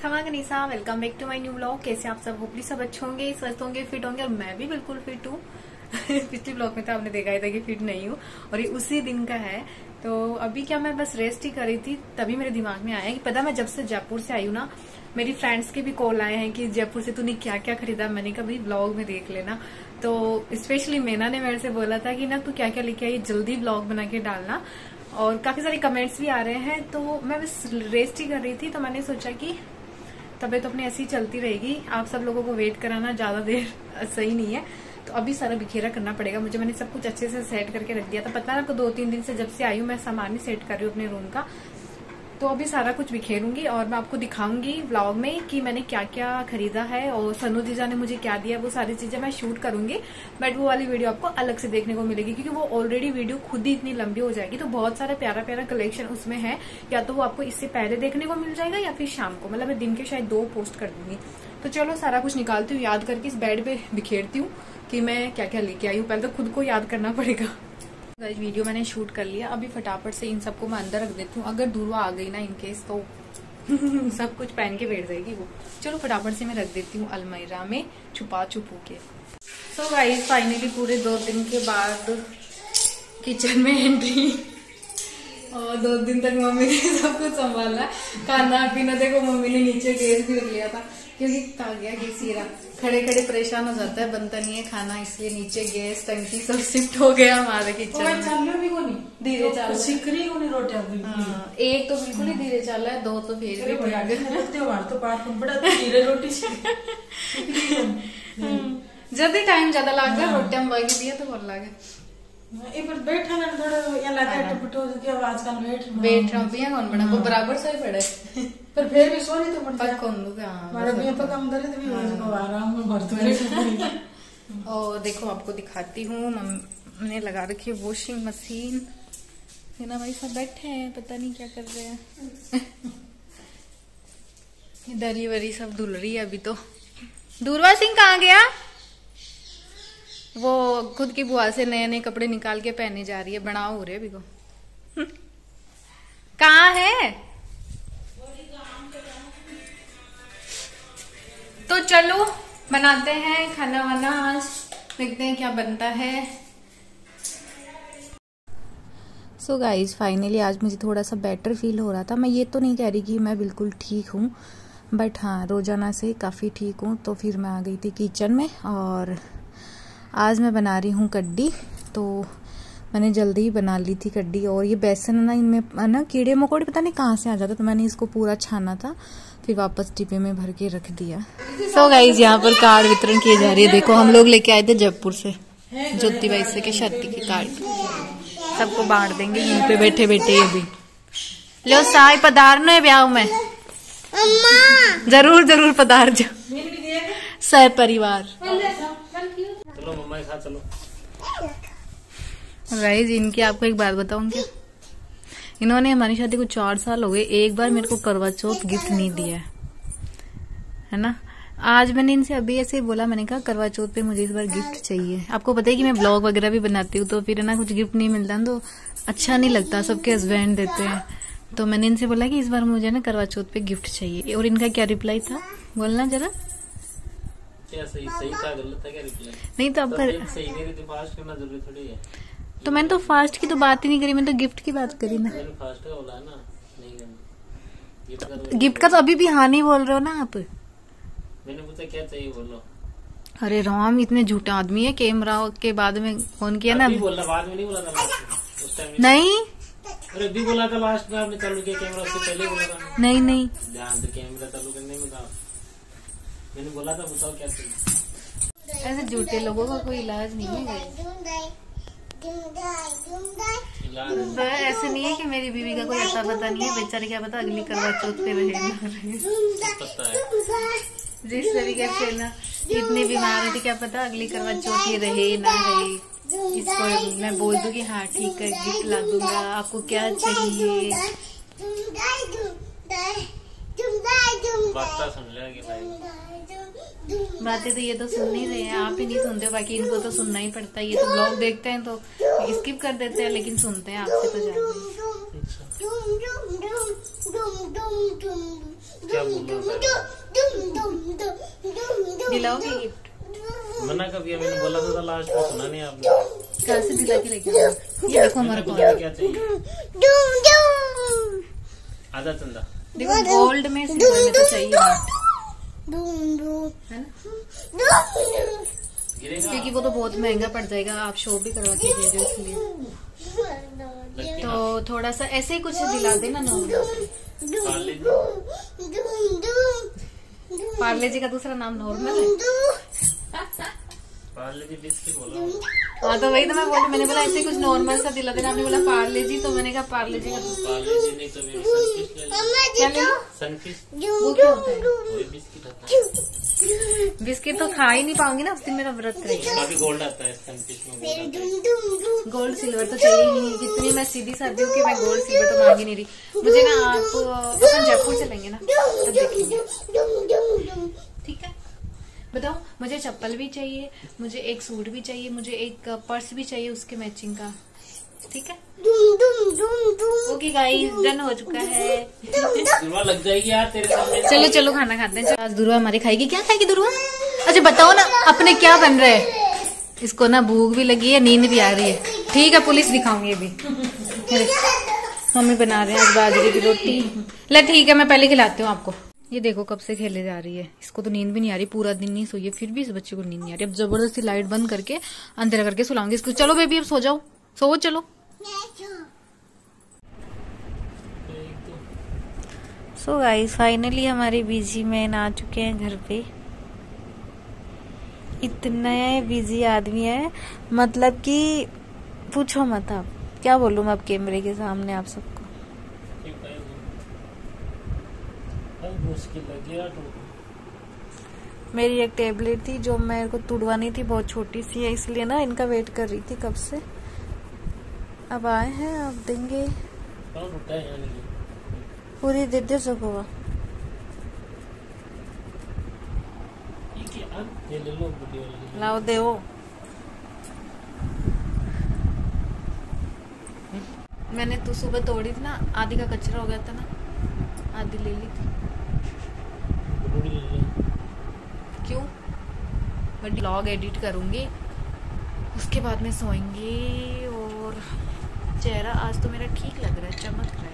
खमा गनीसा, welcome back to my new vlog. कैसे आप सब? होपली सब अच्छे होंगे, स्वस्थ होंगे, फिट होंगे और मैं भी बिल्कुल फिट हूँ। पिछले ब्लॉग में तो आपने देखा ही था कि फिट नहीं हूँ और ये उसी दिन का है। तो अभी क्या मैं बस रेस्ट ही कर रही थी, तभी मेरे दिमाग में आया कि पता मैं जब से जयपुर से आई हूँ ना, मेरी फ्रेंड्स के भी कॉल आए हैं कि जयपुर से तूने क्या क्या खरीदा। मैंने कहा भाई ब्लॉग में देख लेना। तो स्पेशली मैना ने मेरे से बोला था कि ना तू क्या क्या लेके आई, जल्दी ब्लॉग बना के डालना। और काफी सारे कमेंट्स भी आ रहे हैं। तो मैं बस रेस्ट ही कर रही थी, तो मैंने सोचा कि तबीयत अपनी ऐसी चलती रहेगी, आप सब लोगों को वेट कराना ज्यादा देर सही नहीं है। तो अभी सारा बिखेरा करना पड़ेगा मुझे। मैंने सब कुछ अच्छे से सेट करके रख दिया था। पता है आपको 2-3 दिन से जब से आई हूँ मैं सामान ही सेट कर रही हूँ अपने रूम का। तो अभी सारा कुछ बिखेरूंगी और मैं आपको दिखाऊंगी व्लॉग में कि मैंने क्या क्या खरीदा है और सनु जीजा ने मुझे क्या दिया। वो सारी चीजें मैं शूट करूंगी, बट वो वाली वीडियो आपको अलग से देखने को मिलेगी क्योंकि वो ऑलरेडी वीडियो खुद ही इतनी लंबी हो जाएगी। तो बहुत सारा प्यारा प्यारा कलेक्शन उसमें है, या तो वो आपको इससे पहले देखने को मिल जाएगा या फिर शाम को, मतलब मैं दिन के शायद 2 पोस्ट कर दूंगी। तो चलो सारा कुछ निकालती हूँ, याद करके इस बेड पे बिखेरती हूँ कि मैं क्या क्या लेके आई हूँ। पहले तो खुद को याद करना पड़ेगा। वीडियो मैंने शूट कर लिया, अभी फटाफट से इन सबको मैं अंदर रख देती हूँ। अगर दूरवा आ गई ना इनकेस तो सब कुछ पहन के बैठ जाएगी वो। चलो फटाफट से मैं रख देती हूँ अलमीरा में छुपा छुपू के। सो गाइस फाइनली पूरे 2 दिन के बाद किचन में एंट्री, और 2 दिन तक मम्मी ने सब कुछ संभाला। खाना पीना देखो मम्मी ने नीचे गैस भी रख लिया था क्योंकि कहा गया कि सीरा खड़े खड़े परेशान हो जाता है, बनता नहीं है खाना, इसलिए नीचे गैस टंकी सब शिफ्ट हो गया हमारे किचन में। भी कोनी धीरे चल सिकरी को नहीं रोटी अभी। हाँ, एक तो बिल्कुल ही धीरे चल रहा है, 2 तो फिर भी त्योहार तो पार बड़ा धीरे रोटी जल्दी टाइम ज्यादा लग गया। रोटी हम बाकी दिए तो बोल लगे एक बार बैठा ना थोड़ा यहाँ लगा टपटो कि अब आजकल बैठ रहा पिया कौन बना को बराबर से पड़े पर फिर भी सो नहीं तो पड़ता कौन लूगा। हमारा भी तो कम दर्द भी हो आराम में भरते। और देखो आपको दिखाती हूँ, मम्मी ने लगा रखी है वॉशिंग मशीन। ना भाई सब बैठे हैं, पता नहीं क्या कर रहे हैं। दरी वरी सब धुल रही है अभी। तो दूरवा सिंह कहाँ गया? वो खुद की बुआ से नए नए कपड़े निकाल के पहने जा रही है, बनाओ हो रहे अभी को। कहाँ है? तो चलो बनाते हैं खाना वाना, आज देखते हैं क्या बनता है। सो गाइज फाइनली आज मुझे थोड़ा सा बेटर फील हो रहा था। मैं ये तो नहीं कह रही कि मैं बिल्कुल ठीक हूँ, बट हाँ रोजाना से काफ़ी ठीक हूँ। तो फिर मैं आ गई थी किचन में और आज मैं बना रही हूँ कड्डी। तो मैंने जल्दी ही बना ली थी कड्डी। और ये बेसन है ना, इनमें ना कीड़े मकोड़े पता नहीं कहाँ से आ जाते, तो मैंने इसको पूरा छाना था, फिर वापस डिब्बे में भर के रख दिया। सो गाइज यहाँ पर कार्ड वितरण किए जा रही है। देखो हम लोग लेके आए थे जयपुर से ज्योति बाई से के शादी के कार्ड, सबको बांट देंगे यहीं पे बैठे बैठे। ये भी लो साई पधारना है ब्याह में, जरूर जरूर पधार जाओ सह परिवार। चलो मम्मा के साथ चलो। गाइस इनकी आपको एक बात बताऊं क्या, इन्होंने हमारी शादी को 4 साल हो गए, एक बार मेरे को करवा चौथ गिफ्ट नहीं दिया है ना। आज मैंने इनसे अभी ऐसे ही बोला, मैंने कहा करवा चौथ पे मुझे इस बार गिफ्ट चाहिए। आपको पता है कि मैं ब्लॉग वगैरह भी बनाती हूँ, तो फिर ना कुछ गिफ्ट नहीं मिलता तो अच्छा नहीं लगता, सबके हस्बैंड देते हैं। तो मैंने इनसे बोला कि इस बार मुझे ना करवा चौथ पे गिफ्ट चाहिए। और इनका क्या रिप्लाई था बोलना जरा। क्या सही था गलत था क्या रिप्लाई? नहीं तो आपका सही नहीं रहती, फास्ट करना जरूरी थोड़ी है। तो मैंने तो फास्ट की तो बात ही नहीं करी, मैंने तो गिफ्ट की बात करी ना। मैंने फास्ट का बोला है ना, नहीं करना। गिफ्ट का तो अभी भी हाँ नहीं बोल रहे हो ना आप। मैंने पूछा क्या चाहिए बोलो। अरे राम इतने झूठे आदमी है, कैमरा के बाद में फोन किया ना। बोला बाद में नहीं बोला था लास्ट उस टाइम नहीं। अरे अभी बोला था लास्ट में आपने चालू किया कैमरा, उससे पहले बोला था। नहीं नहीं ध्यान से कैमरा चालू करने में था, मैंने बोला था बताओ क्या चाहिए। ऐसे झूठे लोगों का कोई इलाज नहीं है। तो ऐसे नहीं है कि मेरी बीवी का कोई अता पता नहीं है, बेचारे क्या पता अगली करवा चौथ पे रहे ना रहे। जिस तरीके से ना इतनी बीमार है, क्या पता अगली करवा चौथ ये रहे ना रहे। इसको मैं बोल दूं कि हाँ ठीक है गिफ्ट ला दूंगा, आपको क्या चाहिए। बातें तो ये तो सुन नहीं रहे हैं, आप ही नहीं सुनते हो, बाकी इनको तो सुनना ही पड़ता है। ये तो ब्लॉग देखते हैं तो स्किप कर देते हैं, लेकिन सुनते हैं आपसे तो ज्यादा। क्या बोल रहा है? दिलाओगे गिफ्ट? मना कर दिया मैंने, बोला था लास्ट में, सुना नहीं आपने। कहाँ से दिला के लेके आए? ये देखो हमारा कुछ कॉल। क्या चाहिए? आजा चंदा। देखो गोल्ड में सिल्वर में तो चाहिए ना, है ना? गिरेगा क्योंकि वो तो बहुत महंगा पड़ जाएगा, आप शो भी करवा के दे रहे हो इसलिए। लगती तो थोड़ा सा ऐसे ही कुछ दिला देना नॉर्मल। पार्ले जी का दूसरा नाम नॉर्मल है। पार्ले जी बिस्किट बोला। हाँ तो वही तो मैं बोली, मैंने बोला ऐसे कुछ नॉर्मल सा दिला देना, आपने बोला पार्ले जी, तो मैंने कहा पार्ले जी का पार्ले जी नहीं तो मेरी सनफिश ले लो। क्या ले लो? सनफिश वो क्या होता है? वही बिस्किट आता है। बिस्किट तो खा ही नहीं पाऊंगी ना, उस दिन मेरा व्रत रहेगा। बाकी गोल्ड आता है सनफिश में, गोल्ड आता है। गोल्ड सिल्वर तो चाहिए ही नहीं, कितनी मैं सीधी सादी हूँ कि मैं गोल्ड सिल्वर तो मांग ही नहीं रही। मुझे ना आप अपन जयपुर चलेंगे ना तब देखेंगे, ठीक है? बताओ, मुझे चप्पल भी चाहिए, मुझे एक सूट भी चाहिए, मुझे एक पर्स भी चाहिए उसके मैचिंग का, ठीक है? ओके गाइस, डन हो चुका है। दुर्वा लग जाएगी यार तेरे सामने। चलो चलो खाना खाते हैं। आज दुर्वा हमारी खाएगी। क्या खाएगी दुर्वा? अच्छा बताओ ना, अपने क्या बन रहा है? इसको ना भूख भी लगी है, नींद भी आ रही है। ठीक है, पुलिस दिखाऊंगी अभी। मम्मी बना रहे हैं आज बाजरे की रोटी। ले ठीक है, मैं पहले खिलाती हूँ आपको। ये देखो कब से खेले जा रही है, इसको तो नींद भी नहीं आ रही, पूरा दिन नहीं सोई है, फिर भी इस बच्चे को नींद नहीं आ रही। अब जबरदस्ती लाइट बंद करके अंधेरा करके सुलाऊंगी इसको। चलो बेबी अब सो जाओ, सो चलो। सो गाइस फाइनली हमारे बीजी मैन आ चुके हैं घर पे। इतने बिजी आदमी है, मतलब कि पूछो मत आप, क्या बोलूं मैं अब कैमरे के सामने आप सबको। मुश्किल लगी यार। मेरी एक टेबलेट थी जो मेरे को तुड़वानी थी, बहुत छोटी सी है, इसलिए ना इनका वेट कर रही थी कब से। अब आए हैं, अब देंगे। पूरी दे दे सको। लाओ दे वो। मैंने तो सुबह तोड़ी थी ना, आधी का कचरा हो गया था ना, आधी ले ली थी। क्यों? मैं व्लॉग एडिट करूंगी, उसके बाद में सोएंगे। और चेहरा आज तो मेरा ठीक लग रहा है, चमक रहा है।